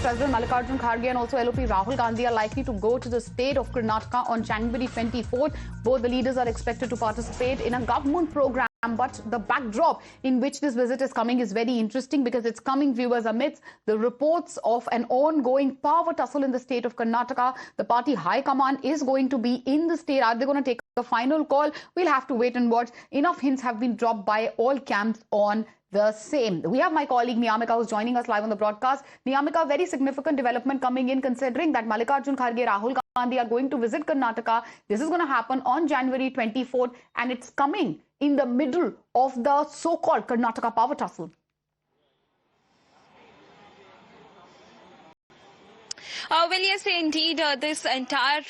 President Mallikarjun Kharge and also LOP Rahul Gandhi are likely to go to the state of Karnataka on January 24th. Both the leaders are expected to participate in a government program. But the backdrop in which this visit is coming is very interesting because it's coming, viewers, amidst the reports of an ongoing power tussle in the state of Karnataka. The party high command is going to be in the state. Are they going to take a final call? We'll have to wait and watch. Enough hints have been dropped by all camps on the same. We have my colleague Niyamika who's joining us live on the broadcast. Niyamika, very significant development coming in considering that Mallikarjun Kharge, Rahul Gandhi are going to visit Karnataka. This is going to happen on January 24th and it's coming in the middle of the so-called Karnataka power tussle. Well, yes, indeed, this entire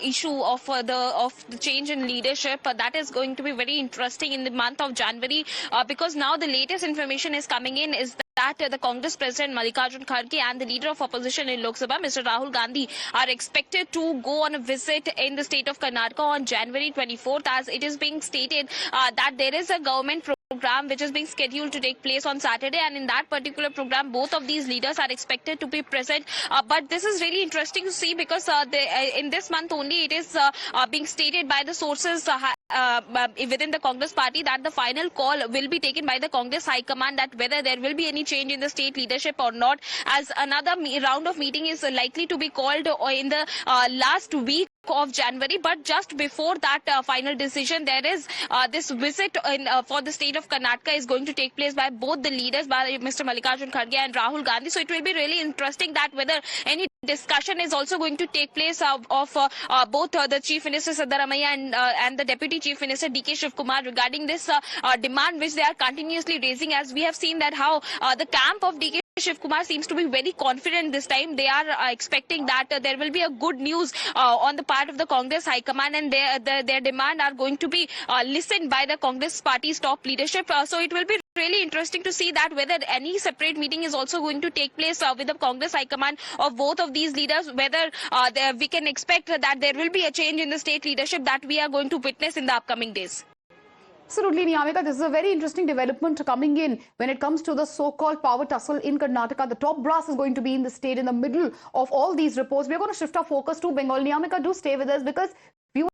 issue of the change in leadership that is going to be very interesting in the month of January because now the latest information is coming in is that the Congress President Mallikarjun Kharge and the leader of opposition in Lok Sabha, Mr. Rahul Gandhi, are expected to go on a visit in the state of Karnataka on January 24th, as it is being stated that there is a government program which is being scheduled to take place on Saturday, and in that particular program both of these leaders are expected to be present. But this is really interesting to see because in this month only it is being stated by the sources within the Congress party that the final call will be taken by the Congress High Command that whether there will be any change in the state leadership or not, as another round of meeting is likely to be called in the last week of January. But just before that final decision, there is this visit for the state of Karnataka is going to take place by both the leaders, by Mr. Mallikarjun Kharge and Rahul Gandhi. So it will be really interesting that whether any discussion is also going to take place of both the Chief Minister Siddaramaiah and the Deputy Chief Minister D.K. Shivkumar regarding this demand which they are continuously raising, as we have seen that how the camp of D.K. Shivkumar seems to be very confident this time. They are expecting that there will be a good news on the part of the Congress High Command, and their demand are going to be listened by the Congress party's top leadership. So it will be really interesting to see that whether any separate meeting is also going to take place with the Congress High Command of both of these leaders, whether we can expect that there will be a change in the state leadership that we are going to witness in the upcoming days. Absolutely, Niyamika. This is a very interesting development coming in when it comes to the so-called power tussle in Karnataka. The top brass is going to be in the state in the middle of all these reports. We're going to shift our focus to Bengal. Niyamika, do stay with us because